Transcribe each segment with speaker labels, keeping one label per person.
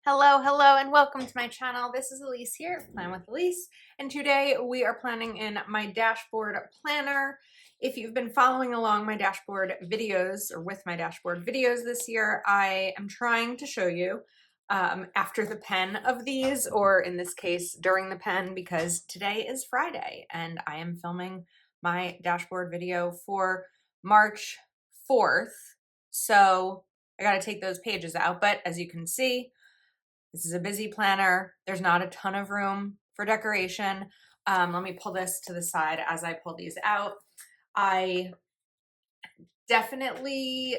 Speaker 1: Hello, hello, and welcome to my channel. This is Elise here, Plan with Elise, and today we are planning in my dashboard planner. If you've been following along my dashboard videos or with my dashboard videos this year, I am trying to show you after the pen of these, or in this case, during the pen, because today is Friday and I am filming my dashboard video for March 4th. So I got to take those pages out, but as you can see, this is a busy planner. There's not a ton of room for decoration. Let me pull this to the side as I pull these out. I definitely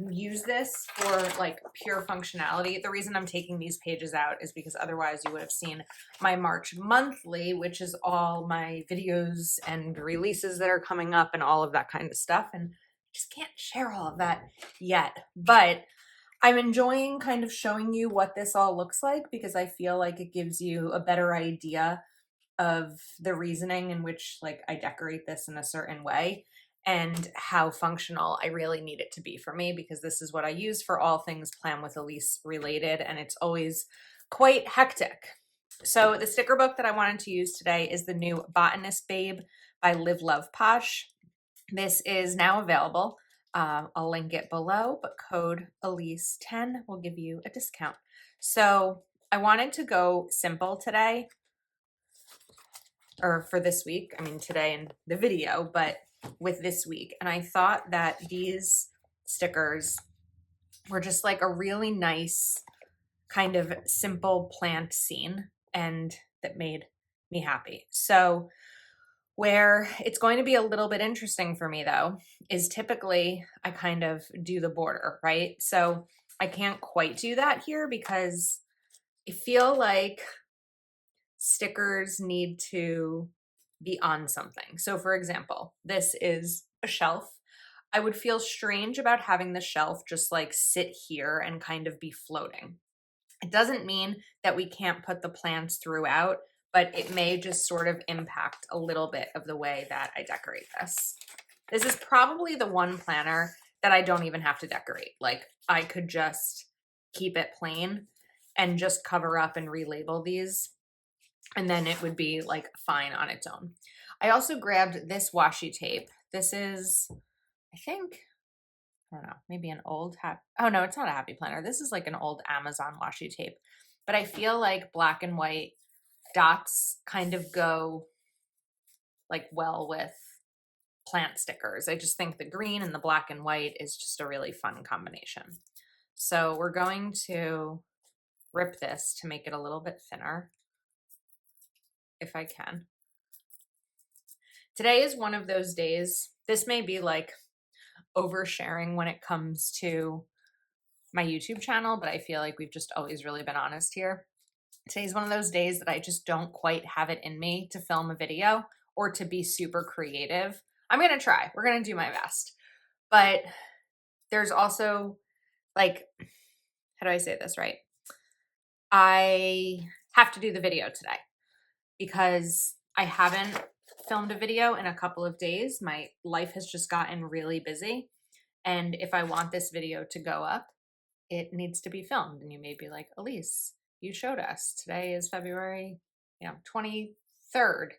Speaker 1: use this for like pure functionality. The reason I'm taking these pages out is because otherwise you would have seen my March monthly, which is all my videos and releases that are coming up and all of that kind of stuff. And just can't share all of that yet. But I'm enjoying kind of showing you what this all looks like because I feel like it gives you a better idea of the reasoning in which like I decorate this in a certain way and how functional I really need it to be for me, because this is what I use for all things Plan with Elise related, and it's always quite hectic. So the sticker book that I wanted to use today is the new Botanist Babe by Live Love Posh. This is now available. I'll link it below, but code Elise10 will give you a discount. So I wanted to go simple today, or for this week. I mean, today in the video, but with this week. And I thought that these stickers were just like a really nice kind of simple plant scene, and that made me happy. So where it's going to be a little bit interesting for me though, is typically I kind of do the border, right? So I can't quite do that here because I feel like stickers need to be on something. So for example, this is a shelf. I would feel strange about having the shelf just like sit here and kind of be floating. It doesn't mean that we can't put the plants throughout, but it may just sort of impact a little bit of the way that I decorate this. This is probably the one planner that I don't even have to decorate. Like I could just keep it plain and just cover up and relabel these, and then it would be like fine on its own. I also grabbed this washi tape. This is, I think, I don't know, maybe an old oh no, it's not a happy planner. This is like an old Amazon washi tape. But I feel like black and white dots kind of go like well with plant stickers. I just think the green and the black and white is just a really fun combination. So we're going to rip this to make it a little bit thinner, if I can. Today is one of those days. This may be like oversharing when it comes to my YouTube channel, but I feel like we've just always really been honest here. Today's one of those days that I just don't quite have it in me to film a video or to be super creative. I'm going to try. We're going to do my best. But there's also like, how do I say this right? I have to do the video today because I haven't filmed a video in a couple of days. My life has just gotten really busy. And if I want this video to go up, it needs to be filmed. And you may be like, Elise, you showed us. Today is February 23rd.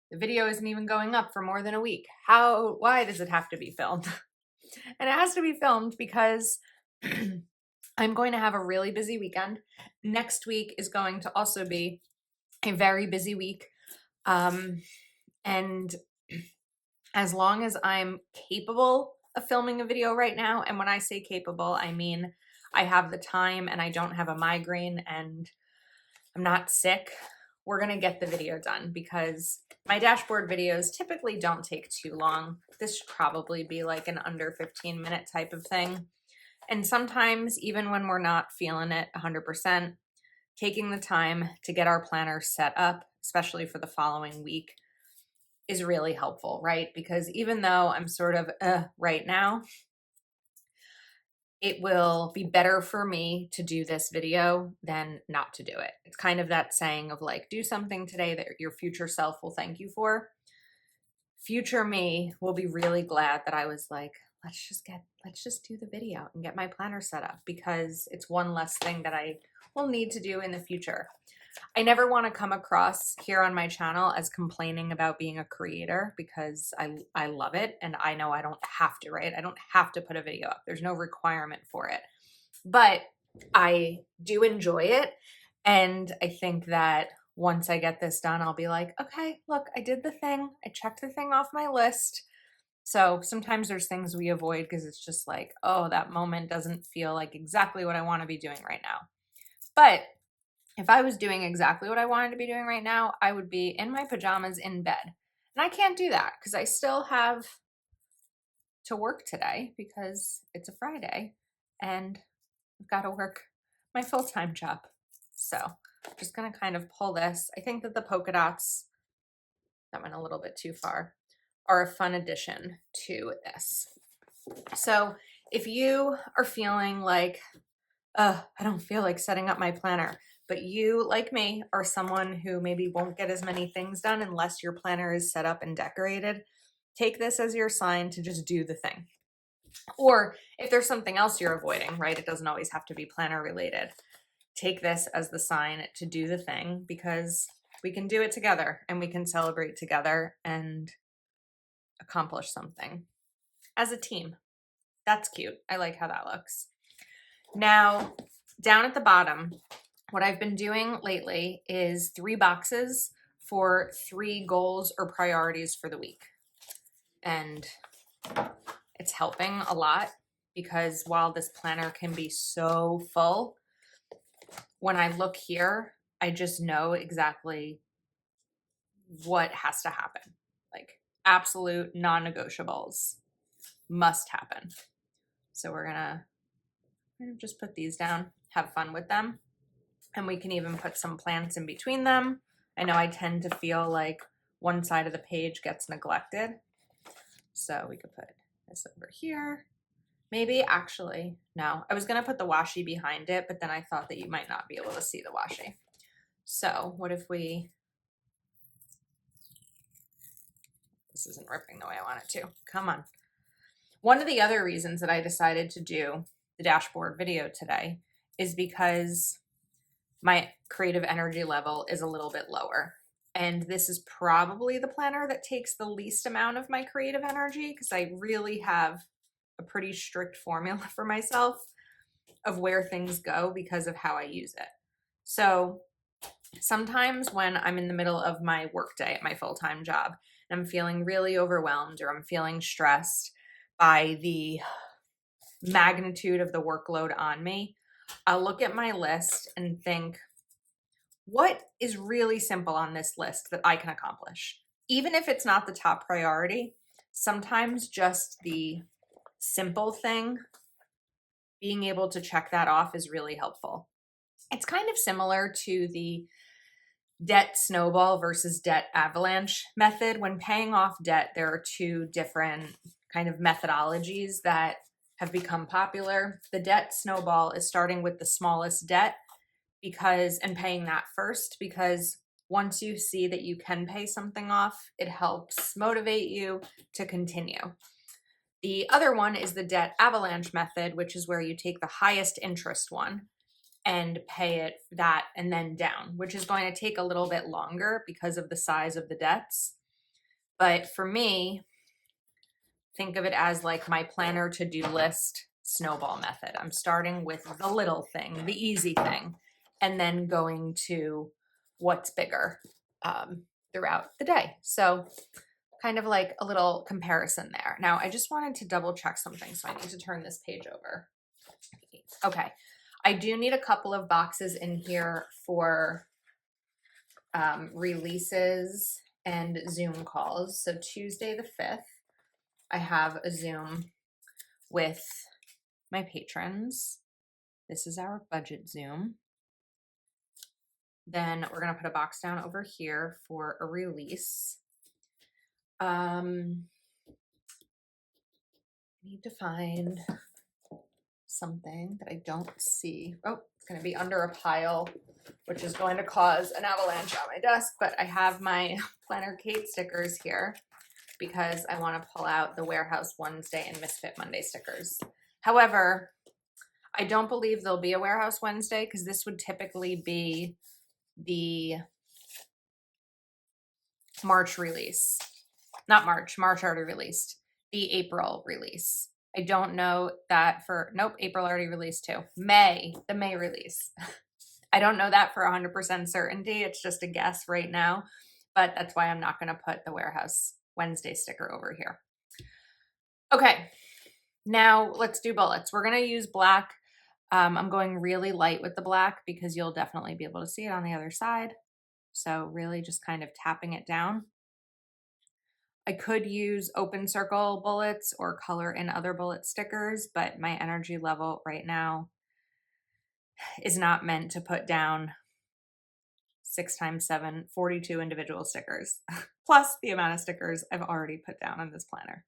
Speaker 1: The video isn't even going up for more than a week. Why does it have to be filmed? And it has to be filmed because I'm going to have a really busy weekend. Next week is going to also be a very busy week. And as long as I'm capable of filming a video right now, and when I say capable, I mean I have the time and I don't have a migraine and I'm not sick, we're going to get the video done, because my dashboard videos typically don't take too long. This should probably be like an under 15-minute type of thing. And sometimes, even when we're not feeling it 100%, taking the time to get our planner set up, especially for the following week, is really helpful, right? Because even though I'm sort of right now, it will be better for me to do this video than not to do it. It's kind of that saying of like, do something today that your future self will thank you for. Future me will be really glad that I was like, let's just do the video and get my planner set up, because it's one less thing that I will need to do in the future. I never want to come across here on my channel as complaining about being a creator, because I love it, and I know I don't have to, right? I don't have to put a video up. There's no requirement for it. But I do enjoy it, and I think that once I get this done, I'll be like, okay, look, I did the thing. I checked the thing off my list. So sometimes there's things we avoid because it's just like, oh, that moment doesn't feel like exactly what I want to be doing right now. But if I was doing exactly what I wanted to be doing right now, I would be in my pajamas in bed. And I can't do that because I still have to work today because it's a Friday and I've got to work my full-time job. So I'm just going to kind of pull this. I think that the polka dots, that went a little bit too far, are a fun addition to this. So if you are feeling like, I don't feel like setting up my planner, but you, like me, are someone who maybe won't get as many things done unless your planner is set up and decorated, take this as your sign to just do the thing. Or if there's something else you're avoiding, right? It doesn't always have to be planner related. Take this as the sign to do the thing, because we can do it together and we can celebrate together and accomplish something as a team. That's cute. I like how that looks. Now, down at the bottom, what I've been doing lately is 3 boxes for 3 goals or priorities for the week. And it's helping a lot, because while this planner can be so full, when I look here, I just know exactly what has to happen. Like absolute non-negotiables must happen. So we're gonna just put these down, have fun with them. And we can even put some plants in between them. I know I tend to feel like one side of the page gets neglected. So we could put this over here. Maybe actually, no, I was gonna put the washi behind it, but then I thought that you might not be able to see the washi. So what if this isn't ripping the way I want it to. Come on. One of the other reasons that I decided to do the dashboard video today is because my creative energy level is a little bit lower. And this is probably the planner that takes the least amount of my creative energy, because I really have a pretty strict formula for myself of where things go because of how I use it. So sometimes when I'm in the middle of my workday at my full-time job and I'm feeling really overwhelmed, or I'm feeling stressed by the magnitude of the workload on me, I'll look at my list and think, what is really simple on this list that I can accomplish? Even if it's not the top priority, sometimes just the simple thing, being able to check that off is really helpful. It's kind of similar to the debt snowball versus debt avalanche method. When paying off debt, there are 2 different kind of methodologies that have become popular. The debt snowball is starting with the smallest debt and paying that first, because once you see that you can pay something off, it helps motivate you to continue. The other one is the debt avalanche method, which is where you take the highest interest one and pay it that and then down, which is going to take a little bit longer because of the size of the debts. But for me, think of it as like my planner to-do list snowball method. I'm starting with the little thing, the easy thing, and then going to what's bigger throughout the day. So kind of like a little comparison there. Now, I just wanted to double check something, so I need to turn this page over. Okay, I do need a couple of boxes in here for releases and Zoom calls. So Tuesday the 5th, I have a Zoom with my patrons. This is our budget Zoom. Then we're going to put a box down over here for a release. I need to find something that I don't see. Oh, it's going to be under a pile, which is going to cause an avalanche on my desk, but I have my Planner Kate stickers here. because I want to pull out the Warehouse Wednesday and Misfit Monday stickers. However, I don't believe there'll be a Warehouse Wednesday because this would typically be the March release. Not March, March already released. The April release. I don't know that for, nope, April already released too. May, the May release. I don't know that for 100% certainty. It's just a guess right now, but that's why I'm not going to put the Warehouse Wednesday sticker over here. Okay, now let's do bullets. We're going to use black. I'm going really light with the black because you'll definitely be able to see it on the other side. So really just kind of tapping it down. I could use open circle bullets or color in other bullet stickers, but my energy level right now is not meant to put down 6 times 7, 42 individual stickers, plus the amount of stickers I've already put down on this planner.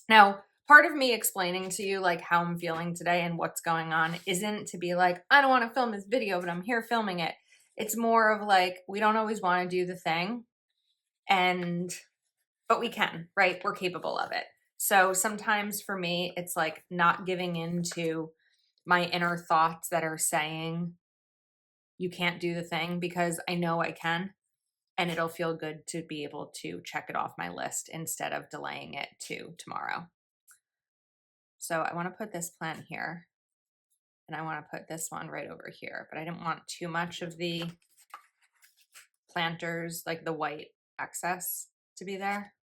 Speaker 1: Now, part of me explaining to you like how I'm feeling today and what's going on isn't to be like, I don't want to film this video, but I'm here filming it. It's more of like, we don't always want to do the thing, but we can, right? We're capable of it. So sometimes for me, it's like not giving into my inner thoughts that are saying, you can't do the thing, because I know I can, and it'll feel good to be able to check it off my list instead of delaying it to tomorrow. So I want to put this plan here, and I want to put this one right over here, but I didn't want too much of the planters, like the white excess, to be there.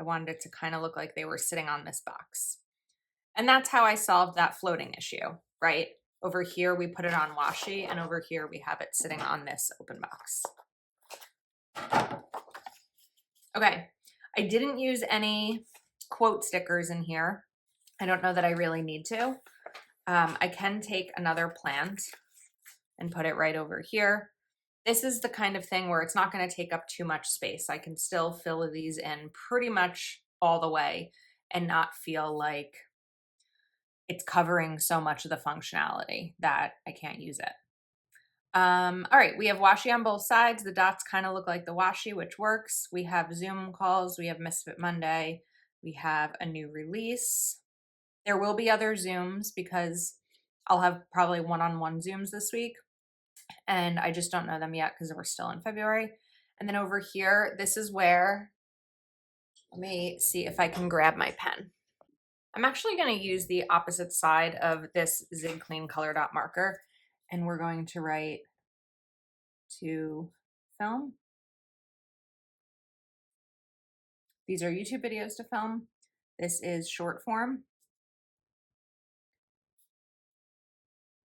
Speaker 1: I wanted it to kind of look like they were sitting on this box. And that's how I solved that floating issue, right? Over here, we put it on washi, and over here, we have it sitting on this open box. Okay, I didn't use any quote stickers in here. I don't know that I really need to. I can take another plant and put it right over here. This is the kind of thing where it's not going to take up too much space. I can still fill these in pretty much all the way and not feel like it's covering so much of the functionality that I can't use it. All right, we have washi on both sides. The dots kind of look like the washi, which works. We have Zoom calls. We have Misfit Monday. We have a new release. There will be other Zooms because I'll have probably one-on-one Zooms this week, and I just don't know them yet because we're still in February. And then over here, this is where, let me see if I can grab my pen. I'm actually going to use the opposite side of this Zig Clean Color Dot marker, and we're going to write to film. These are YouTube videos to film. This is short form.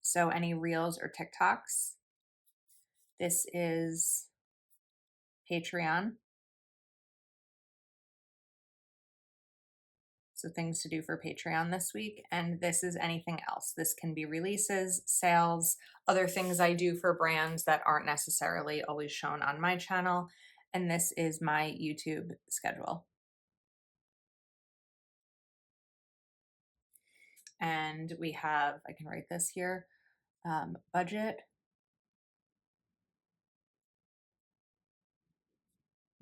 Speaker 1: So any reels or TikToks. This is Patreon. So things to do for Patreon this week. And this is anything else. This can be releases, sales, other things I do for brands that aren't necessarily always shown on my channel. And this is my YouTube schedule. And we have, I can write this here, budget,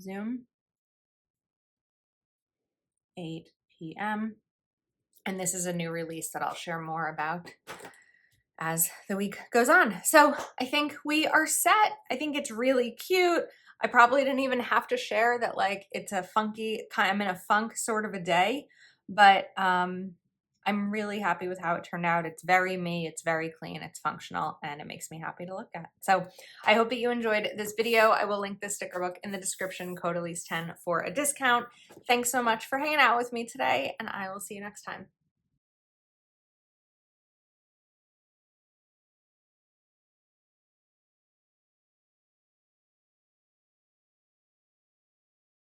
Speaker 1: Zoom, 8 p.m. And this is a new release that I'll share more about as the week goes on. So I think we are set. I think it's really cute. I probably didn't even have to share that, like, it's a funky, I'm in a funk sort of a day, but I'm really happy with how it turned out. It's very me, it's very clean, it's functional, and it makes me happy to look at. So I hope that you enjoyed this video. I will link the sticker book in the description, code Elise10 for a discount. Thanks so much for hanging out with me today, and I will see you next time.